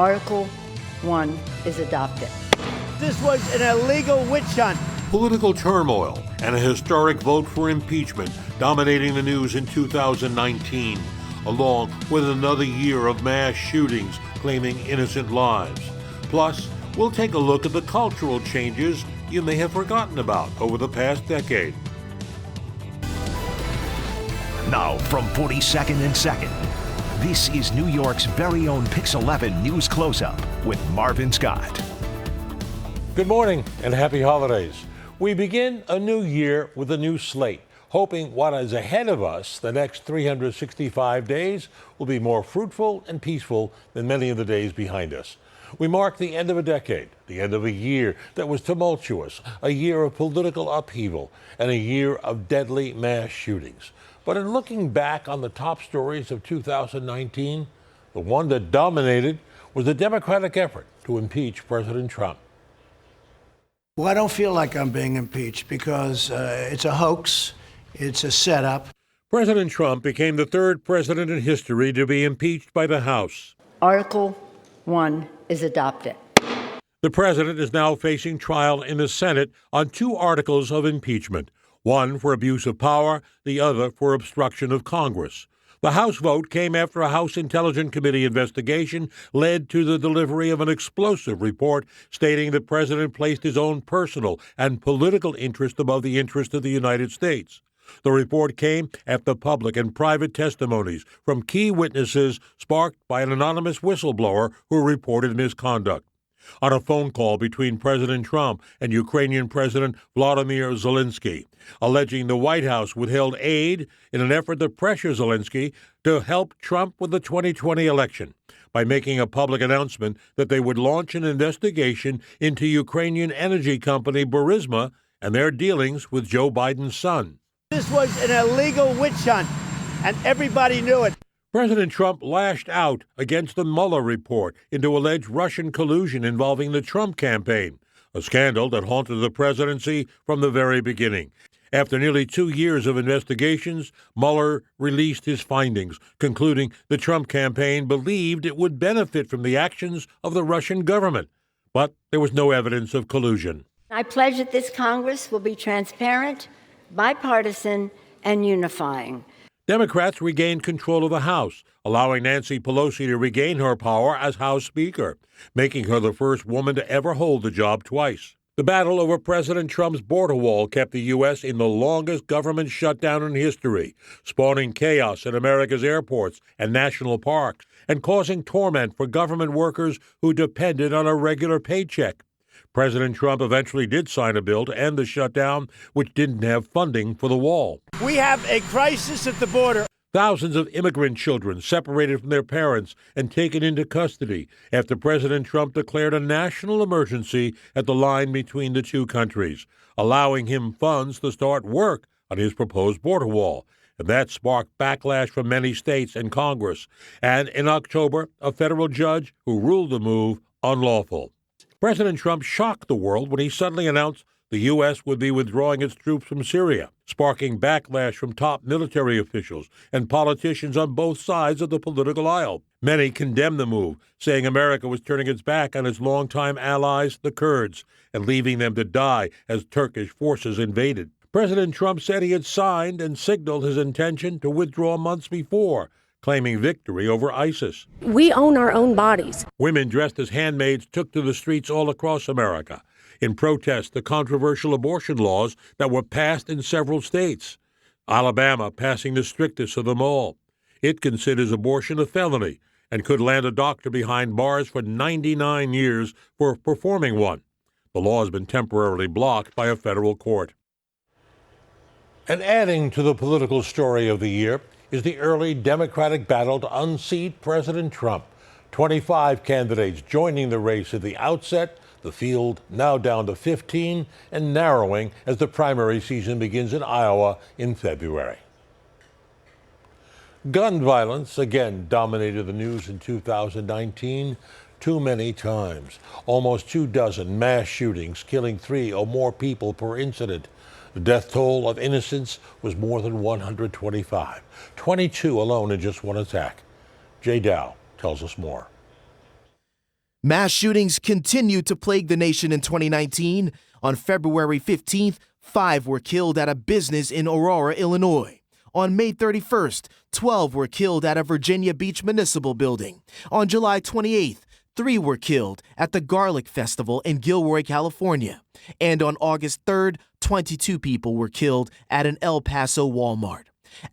Article 1 is adopted. This was an illegal witch hunt. Political turmoil and a historic vote for impeachment dominating the news in 2019, along with another year of mass shootings claiming innocent lives. Plus, we'll take a look at the cultural changes you may have forgotten about over the past decade. Now from 42nd and 2nd, this is New York's very own PIX11 News Closeup with Marvin Scott. Good morning and happy holidays. We begin a new year with a new slate, hoping what is ahead of us the next 365 days will be more fruitful and peaceful than many of the days behind us. We mark the end of a decade, the end of a year that was tumultuous, a year of political upheaval, and a year of deadly mass shootings. But in looking back on the top stories of 2019, the one that dominated was the Democratic effort to impeach President Trump. Well, I don't feel like I'm being impeached because it's a hoax. It's a setup. President Trump became the third president in history to be impeached by the House. Article 1 is adopted. The president is now facing trial in the Senate on two articles of impeachment, one for abuse of power, the other for obstruction of Congress. The House vote came after a House Intelligence Committee investigation led to the delivery of an explosive report stating the president placed his own personal and political interest above the interest of the United States. The report came after public and private testimonies from key witnesses sparked by an anonymous whistleblower who reported misconduct. On a phone call between President Trump and Ukrainian President Vladimir Zelensky, alleging the White House withheld aid in an effort to pressure Zelensky to help Trump with the 2020 election by making a public announcement that they would launch an investigation into Ukrainian energy company Burisma and their dealings with Joe Biden's son. This was an illegal witch hunt, and everybody knew it. President Trump lashed out against the Mueller report into alleged Russian collusion involving the Trump campaign, a scandal that haunted the presidency from the very beginning. After nearly 2 years of investigations, Mueller released his findings, concluding the Trump campaign believed it would benefit from the actions of the Russian government. But there was no evidence of collusion. I pledge that this Congress will be transparent, bipartisan, and unifying. Democrats regained control of the House, allowing Nancy Pelosi to regain her power as House Speaker, making her the first woman to ever hold the job twice. The battle over President Trump's border wall kept the U.S. in the longest government shutdown in history, spawning chaos in America's airports and national parks, and causing torment for government workers who depended on a regular paycheck. President Trump eventually did sign a bill to end the shutdown, which didn't have funding for the wall. We have a crisis at the border. Thousands of immigrant children separated from their parents and taken into custody after President Trump declared a national emergency at the line between the two countries, allowing him funds to start work on his proposed border wall. And that sparked backlash from many states and Congress. And in October, a federal judge who ruled the move unlawful. President Trump shocked the world when he suddenly announced the U.S. would be withdrawing its troops from Syria, sparking backlash from top military officials and politicians on both sides of the political aisle. Many condemned the move, saying America was turning its back on its longtime allies, the Kurds, and leaving them to die as Turkish forces invaded. President Trump said he had signed and signaled his intention to withdraw months before, claiming victory over ISIS. We own our own bodies. Women dressed as handmaids took to the streets all across America in protest to controversial abortion laws that were passed in several states. Alabama passing the strictest of them all. It considers abortion a felony and could land a doctor behind bars for 99 years for performing one. The law has been temporarily blocked by a federal court. And adding to the political story of the year is the early Democratic battle to unseat President Trump. 25 candidates joining the race at the outset, the field now down to 15 and narrowing as the primary season begins in Iowa in February. Gun violence again dominated the news in 2019, too many times. Almost 24 mass shootings, killing 3 or more people per incident. The death toll of innocents was more than 125, 22 alone in just one attack. Jay Dow tells us more. Mass shootings continued to plague the nation in 2019. On February 15th, 5 were killed at a business in Aurora, Illinois. On May 31st, 12 were killed at a Virginia Beach municipal building. On July 28th, 3 were killed at the Garlic Festival in Gilroy, California. And on August 3rd, 22 people were killed at an El Paso Walmart.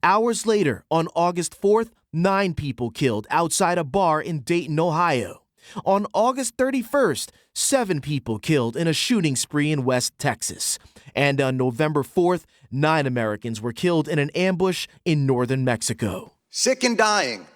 Hours later, on August 4th, 9 people killed outside a bar in Dayton, Ohio. On August 31st, 7 people killed in a shooting spree in West Texas. And on November 4th, 9 Americans were killed in an ambush in northern Mexico. Sick and dying,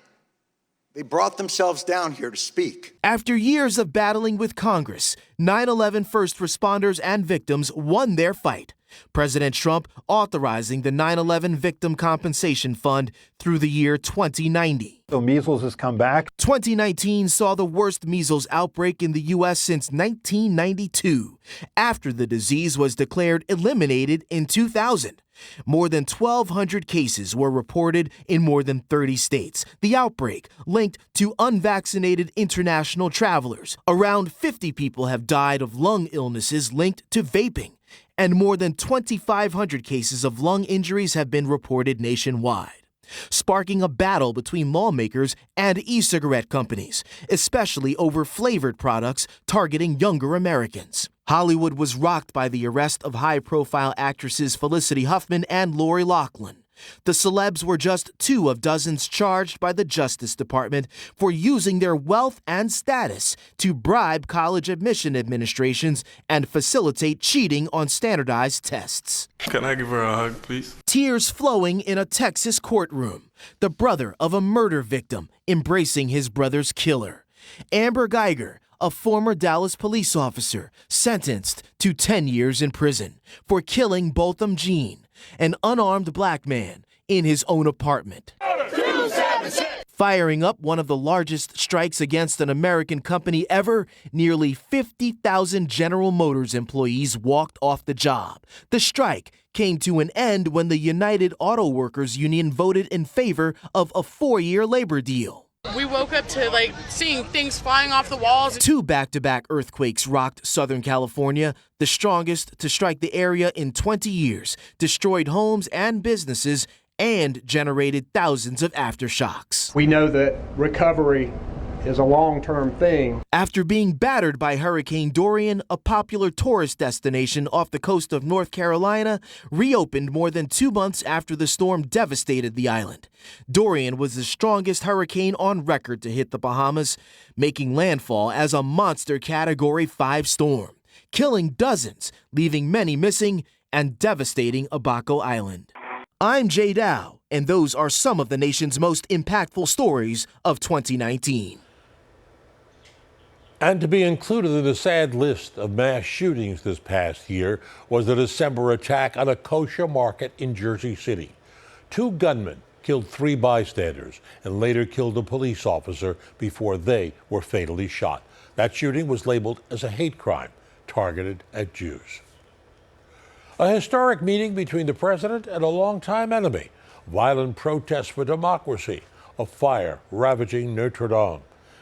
they brought themselves down here to speak. After years of battling with Congress, 9/11 first responders and victims won their fight. President Trump authorizing the 9/11 Victim Compensation Fund through the year 2090. So measles has come back. 2019 saw the worst measles outbreak in the U.S. since 1992, after the disease was declared eliminated in 2000. More than 1,200 cases were reported in more than 30 states. The outbreak linked to unvaccinated international travelers. Around 50 people have died of lung illnesses linked to vaping. And more than 2,500 cases of lung injuries have been reported nationwide, sparking a battle between lawmakers and e-cigarette companies, especially over flavored products targeting younger Americans. Hollywood was rocked by the arrest of high-profile actresses Felicity Huffman and Lori Loughlin. The celebs were just 2 of dozens charged by the Justice Department for using their wealth and status to bribe college admission administrations and facilitate cheating on standardized tests. Can I give her a hug, please? Tears flowing in a Texas courtroom. The brother of a murder victim embracing his brother's killer. Amber Geiger, a former Dallas police officer, sentenced to 10 years in prison for killing Botham Jean, an unarmed black man, in his own apartment. Firing up one of the largest strikes against an American company ever, nearly 50,000 General Motors employees walked off the job. The strike came to an end when the United Auto Workers Union voted in favor of a 4-year labor deal. We woke up to seeing things flying off the walls. 2 back-to-back earthquakes rocked Southern California, the strongest to strike the area in 20 years, destroyed homes and businesses, and generated thousands of aftershocks. We know that recovery is a long-term thing. After being battered by Hurricane Dorian, a popular tourist destination off the coast of North Carolina reopened more than 2 months after the storm devastated the island. Dorian was the strongest hurricane on record to hit the Bahamas, making landfall as a monster Category 5 storm, killing dozens, leaving many missing, and devastating Abaco Island. I'm Jay Dow, and those are some of the nation's most impactful stories of 2019. And to be included in the sad list of mass shootings this past year was the December attack on a kosher market in Jersey City. 2 gunmen killed 3 bystanders and later killed a police officer before they were fatally shot. That shooting was labeled as a hate crime targeted at Jews. A historic meeting between the president and a longtime enemy. Violent protests for democracy, a fire ravaging Notre Dame,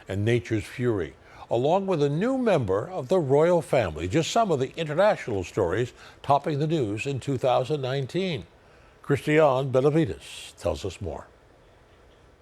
and nature's fury, along with a new member of the royal family. Just some of the international stories topping the news in 2019. Christian Benavides tells us more.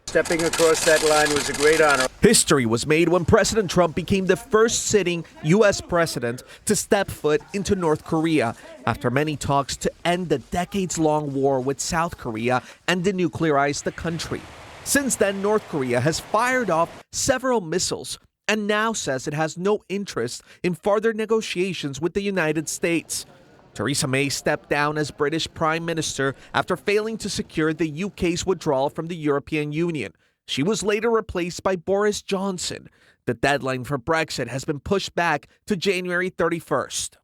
Stepping across that line was a great honor. History was made when President Trump became the first sitting U.S. president to step foot into North Korea after many talks to end the decades-long war with South Korea and denuclearize the country. Since then, North Korea has fired off several missiles and now says it has no interest in further negotiations with the United States. Theresa May stepped down as British Prime Minister after failing to secure the UK's withdrawal from the European Union. She was later replaced by Boris Johnson. The deadline for Brexit has been pushed back to January 31st.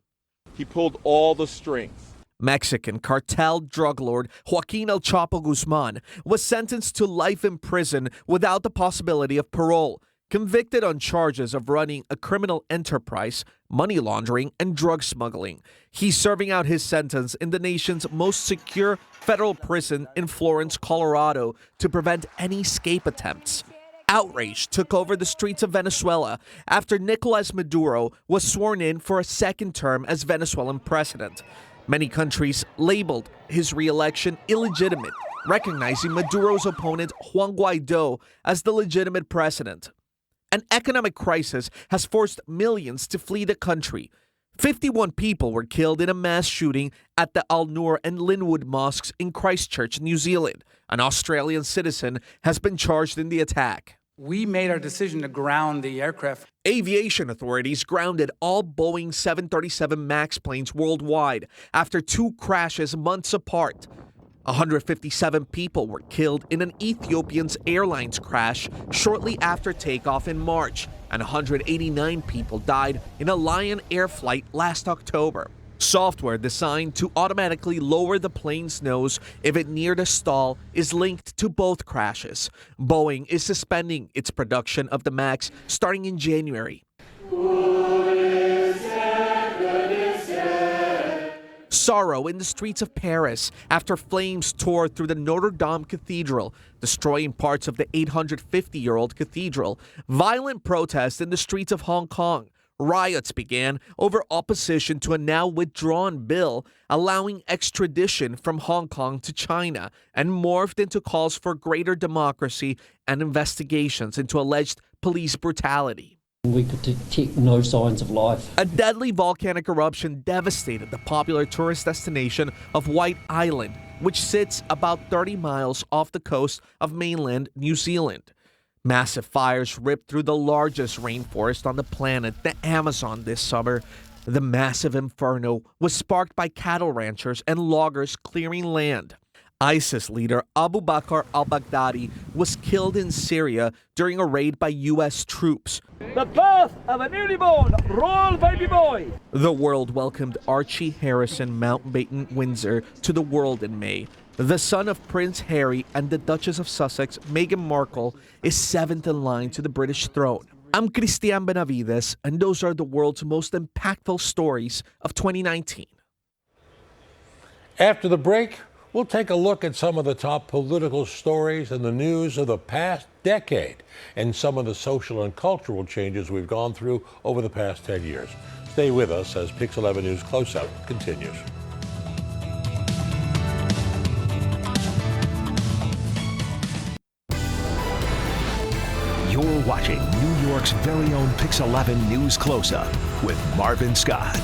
He pulled all the strings. Mexican cartel drug lord Joaquin El Chapo Guzman was sentenced to life in prison without the possibility of parole. Convicted on charges of running a criminal enterprise, money laundering, and drug smuggling. He's serving out his sentence in the nation's most secure federal prison in Florence, Colorado, to prevent any escape attempts. Outrage took over the streets of Venezuela after Nicolas Maduro was sworn in for a second term as Venezuelan president. Many countries labeled his re-election illegitimate, recognizing Maduro's opponent Juan Guaido as the legitimate president. An economic crisis has forced millions to flee the country. 51 people were killed in a mass shooting at the Al Noor and Linwood mosques in Christchurch, New Zealand. An Australian citizen has been charged in the attack. We made our decision to ground the aircraft. Aviation authorities grounded all Boeing 737 MAX planes worldwide after 2 crashes months apart. 157 people were killed in an Ethiopian Airlines crash shortly after takeoff in March, and 189 people died in a Lion Air flight last October. Software designed to automatically lower the plane's nose if it neared a stall is linked to both crashes. Boeing is suspending its production of the MAX starting in January. Sorrow in the streets of Paris after flames tore through the Notre Dame Cathedral, destroying parts of the 850-year-old cathedral. Violent protests in the streets of Hong Kong. Riots began over opposition to a now withdrawn bill allowing extradition from Hong Kong to China, and morphed into calls for greater democracy and investigations into alleged police brutality. We could detect no signs of life. A deadly volcanic eruption devastated the popular tourist destination of White Island, which sits about 30 miles off the coast of mainland New Zealand. Massive fires ripped through the largest rainforest on the planet, the Amazon, this summer. The massive inferno was sparked by cattle ranchers and loggers clearing land. ISIS leader Abu Bakr al-Baghdadi was killed in Syria during a raid by U.S. troops. The birth of a newly born royal baby boy. The world welcomed Archie Harrison Mountbatten Windsor to the world in May. The son of Prince Harry and the Duchess of Sussex, Meghan Markle, is 7th in line to the British throne. I'm Christian Benavides, and those are the world's most impactful stories of 2019. After the break, we'll take a look at some of the top political stories in the news of the past decade and some of the social and cultural changes we've gone through over the past 10 years. Stay with us as PIX11 News Closeup continues. You're watching New York's very own PIX11 News Closeup with Marvin Scott.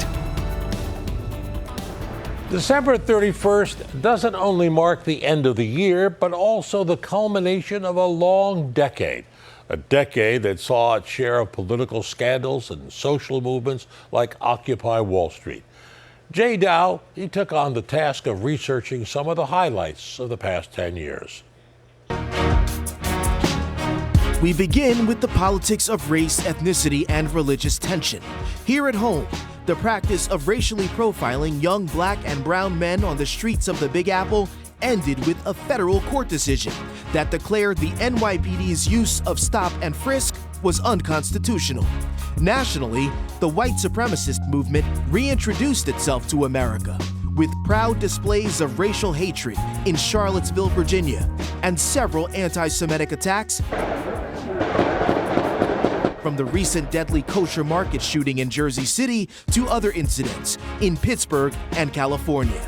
December 31st doesn't only mark the end of the year, but also the culmination of a long decade. A decade that saw its share of political scandals and social movements like Occupy Wall Street. Jay Dow, he took on the task of researching some of the highlights of the past 10 years. We begin with the politics of race, ethnicity, and religious tension. Here at home, the practice of racially profiling young black and brown men on the streets of the Big Apple ended with a federal court decision that declared the NYPD's use of stop and frisk was unconstitutional. Nationally, the white supremacist movement reintroduced itself to America with proud displays of racial hatred in Charlottesville, Virginia, and several anti-Semitic attacks, from the recent deadly kosher market shooting in Jersey City to other incidents in Pittsburgh and California.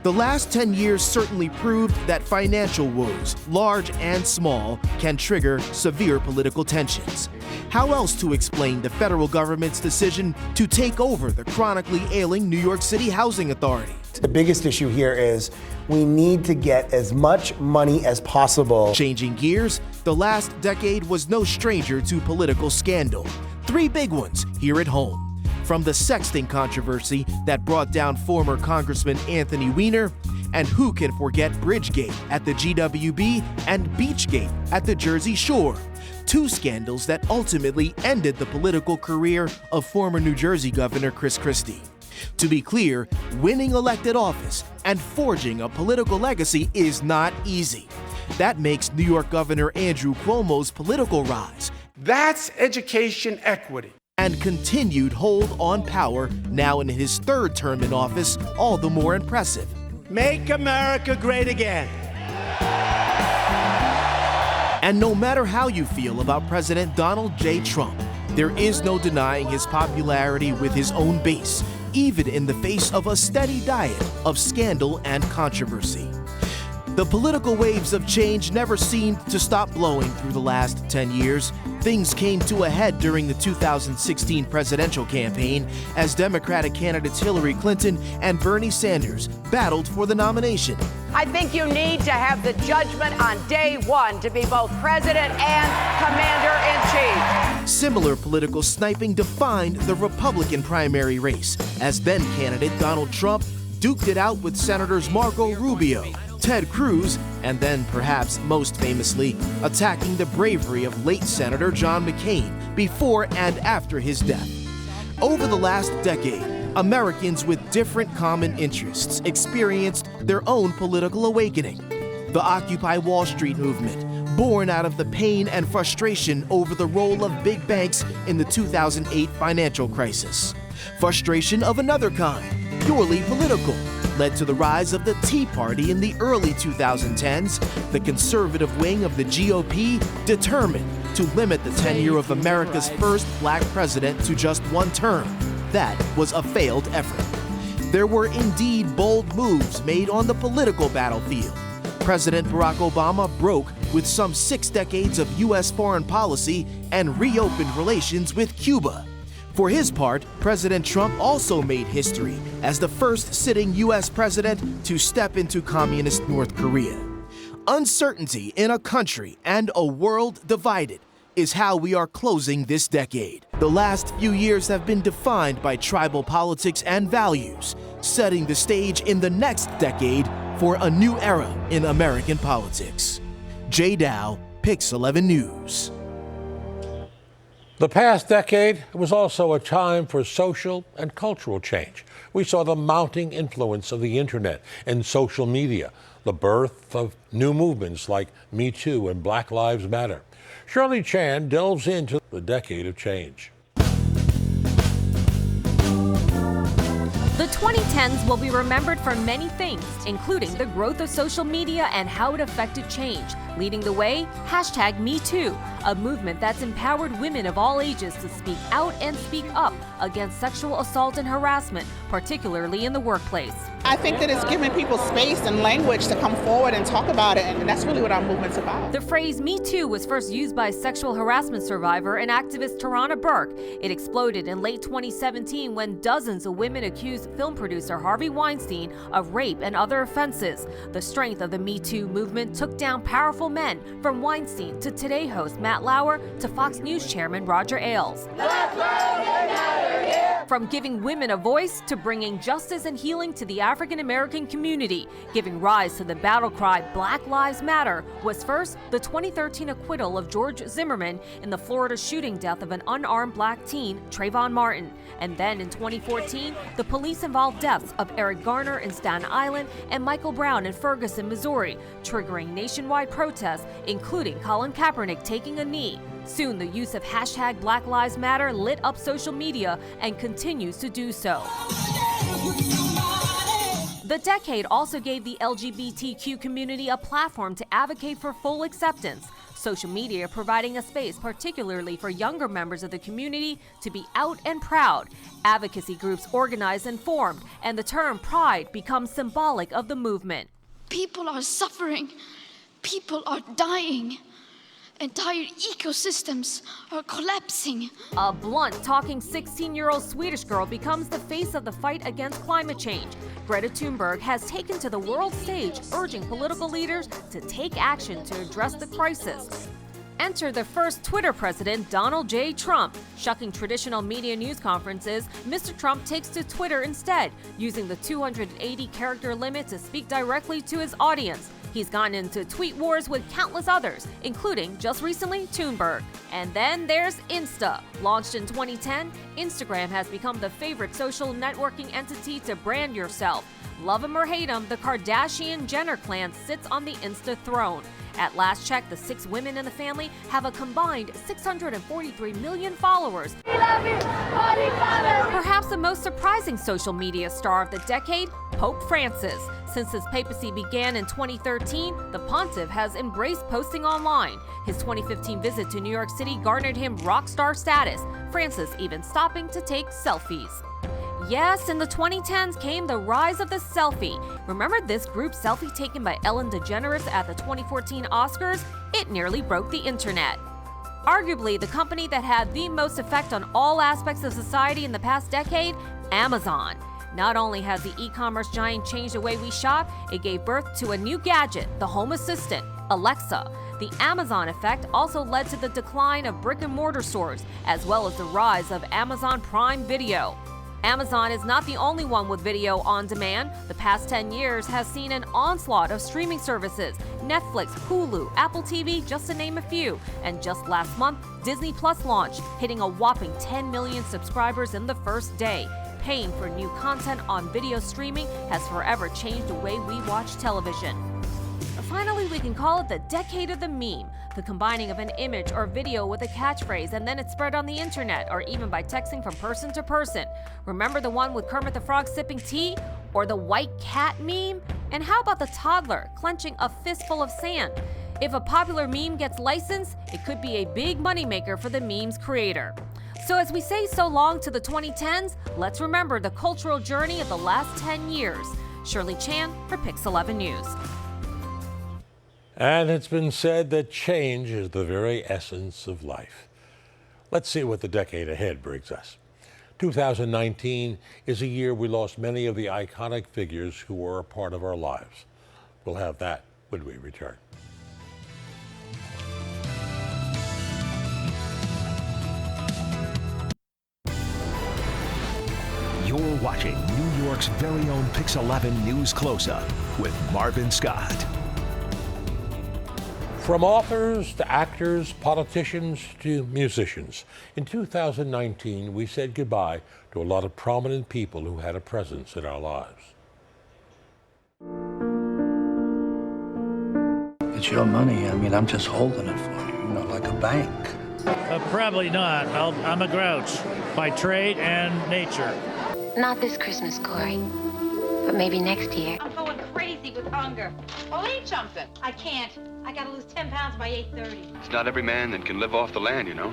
The last 10 years certainly proved that financial woes, large and small, can trigger severe political tensions. How else to explain the federal government's decision to take over the chronically ailing New York City Housing Authority? The biggest issue here is we need to get as much money as possible. Changing gears, the last decade was no stranger to political scandal. 3 big ones here at home. From the sexting controversy that brought down former Congressman Anthony Weiner, and who can forget Bridgegate at the GWB and Beachgate at the Jersey Shore, 2 scandals that ultimately ended the political career of former New Jersey Governor Chris Christie. To be clear, winning elected office and forging a political legacy is not easy. That makes New York Governor Andrew Cuomo's political rise. That's education equity. And continued hold on power, now in his 3rd term in office, all the more impressive. Make America great again. And no matter how you feel about President Donald J. Trump, there is no denying his popularity with his own base, even in the face of a steady diet of scandal and controversy. The political waves of change never seemed to stop blowing through the last 10 years. Things came to a head during the 2016 presidential campaign as Democratic candidates Hillary Clinton and Bernie Sanders battled for the nomination. I think you need to have the judgment on day one to be both president and commander-in-chief. Similar political sniping defined the Republican primary race as then candidate Donald Trump duked it out with Senators Marco Rubio, Ted Cruz, and then perhaps most famously attacking the bravery of late Senator John McCain before and after his death. Over the last decade, Americans with different common interests experienced their own political awakening. The Occupy Wall Street movement, born out of the pain and frustration over the role of big banks in the 2008 financial crisis. Frustration of another kind, purely political, led to the rise of the Tea Party in the early 2010s, the conservative wing of the GOP determined to limit the tenure of America's first black president to just one term. That was a failed effort. There were indeed bold moves made on the political battlefield. President Barack Obama broke with some 6 decades of U.S. foreign policy and reopened relations with Cuba. For his part, President Trump also made history as the first sitting U.S. president to step into communist North Korea. Uncertainty in a country and a world divided is how we are closing this decade. The last few years have been defined by tribal politics and values, setting the stage in the next decade for a new era in American politics. Jay Dow, PIX11 News. The past decade was also a time for social and cultural change. We saw the mounting influence of the internet and social media, the birth of new movements like Me Too and Black Lives Matter. Shirley Chan delves into the decade of change. The 2010s will be remembered for many things, including the growth of social media and how it affected change. Leading the way, #MeToo, a movement that's empowered women of all ages to speak out and speak up against sexual assault and harassment, particularly in the workplace. I think that it's giving people space and language to come forward and talk about it, and that's really what our movement's about. The phrase Me Too was first used by sexual harassment survivor and activist Tarana Burke. It exploded in late 2017 when dozens of women accused film producer Harvey Weinstein of rape and other offenses. The strength of the Me Too movement took down powerful men, from Weinstein to Today host Matt Lauer to Fox News chairman Roger Ailes. From giving women a voice to bringing justice and healing to the African American community, giving rise to the battle cry Black Lives Matter was first the 2013 acquittal of George Zimmerman in the Florida shooting death of an unarmed black teen, Trayvon Martin. And then in 2014, the police-involved deaths of Eric Garner in Staten Island and Michael Brown in Ferguson, Missouri, triggering nationwide protests, including Colin Kaepernick taking a knee. Soon, the use of #Black Lives Matter lit up social media and continues to do so. The decade also gave the LGBTQ community a platform to advocate for full acceptance. Social media providing a space particularly for younger members of the community to be out and proud. Advocacy groups organized and formed, and the term pride becomes symbolic of the movement. People are suffering. People are dying. Entire ecosystems are collapsing. A blunt, talking 16-year-old Swedish girl becomes the face of the fight against climate change. Greta Thunberg has taken to the world stage, urging political leaders to take action to address the crisis. Enter the first Twitter president, Donald J. Trump. Shucking traditional media news conferences, Mr. Trump takes to Twitter instead, using the 280-character limit to speak directly to his audience. He's gotten into tweet wars with countless others, including, just recently, Thunberg. And then there's Insta. Launched in 2010, Instagram has become the favorite social networking entity to brand yourself. Love him or hate him, the Kardashian-Jenner clan sits on the Insta throne. At last check, the 6 women in the family have a combined 643 million followers. Perhaps the most surprising social media star of the decade, Pope Francis. Since his papacy began in 2013, the pontiff has embraced posting online. His 2015 visit to New York City garnered him rock star status, Francis even stopping to take selfies. Yes, in the 2010s came the rise of the selfie. Remember this group selfie taken by Ellen DeGeneres at the 2014 Oscars? It nearly broke the internet. Arguably, the company that had the most effect on all aspects of society in the past decade, Amazon. Not only has the e-commerce giant changed the way we shop, it gave birth to a new gadget, the home assistant, Alexa. The Amazon effect also led to the decline of brick-and-mortar stores, as well as the rise of Amazon Prime Video. Amazon is not the only one with video on demand. The past 10 years has seen an onslaught of streaming services, Netflix, Hulu, Apple TV, just to name a few. And just last month, Disney Plus launched, hitting a whopping 10 million subscribers in the first day. Paying for new content on video streaming has forever changed the way we watch television. Finally, we can call it the decade of the meme, the combining of an image or video with a catchphrase and then it's spread on the internet or even by texting from person to person. Remember the one with Kermit the Frog sipping tea? Or the white cat meme? And how about the toddler clenching a fistful of sand? If a popular meme gets licensed, it could be a big moneymaker for the meme's creator. So as we say so long to the 2010s, let's remember the cultural journey of the last 10 years. Shirley Chan for PIX11 News. And it's been said that change is the very essence of life. Let's see what the decade ahead brings us. 2019 is a year we lost many of the iconic figures who were a part of our lives. We'll have that when we return. You're watching New York's very own PIX11 News Closeup with Marvin Scott. From authors to actors, politicians to musicians, in 2019 we said goodbye to a lot of prominent people who had a presence in our lives. It's your money. I mean, I'm just holding it for you, like a bank. Probably not. I'm a grouch by trade and nature. Not this Christmas, Corey, but maybe next year. I'm going crazy with hunger. Well, eat something. I can't. I gotta lose 10 pounds by 8:30. It's not every man that can live off the land, you know.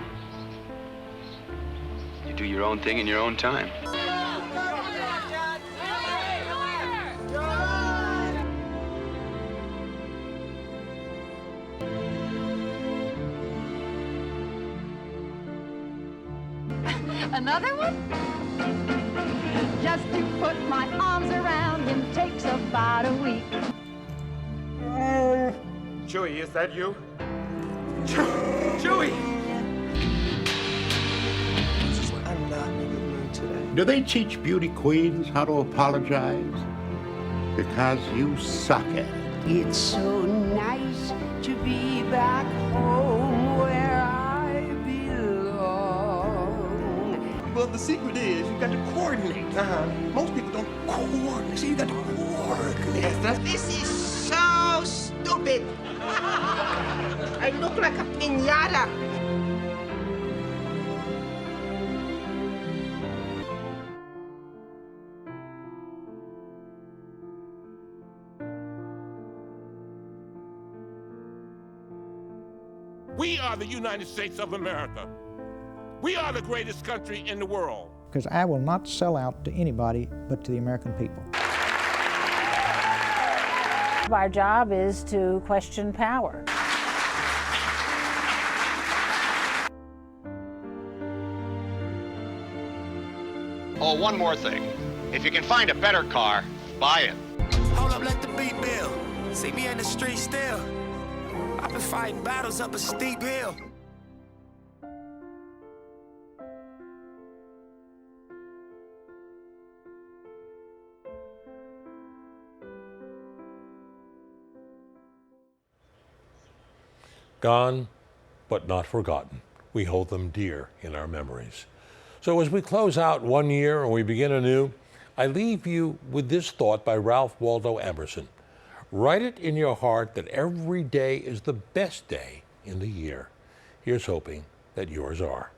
You do your own thing in your own time. Another one? Just to put my arms around him takes about a week. Chewy, is that you? Chewy! I'm not in a good mood today. Do they teach beauty queens how to apologize? Because you suck at it. It's so nice to be back home where I belong. Well, the secret is you got to coordinate. Most people don't coordinate, so you got to coordinate. This is so stupid. I look like a piñata. We are the United States of America. We are the greatest country in the world. Because I will not sell out to anybody but to the American people. Our job is to question power. Oh, one more thing. If you can find a better car, buy it. Hold up, let the beat build. See me in the street still. I've been fighting battles up a steep hill. Gone, but not forgotten. We hold them dear in our memories. So as we close out one year and we begin anew, I leave you with this thought by Ralph Waldo Emerson. Write it in your heart that every day is the best day in the year. Here's hoping that yours are.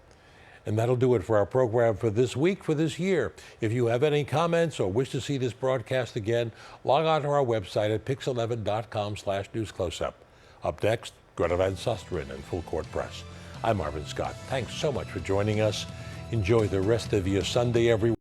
And that'll do it for our program for this week, for this year. If you have any comments or wish to see this broadcast again, log on to our website at PIX11.com/News Closeup. Up next, Greta Van Susteren and Full Court Press. I'm Marvin Scott. Thanks so much for joining us. Enjoy the rest of your Sunday, everyone.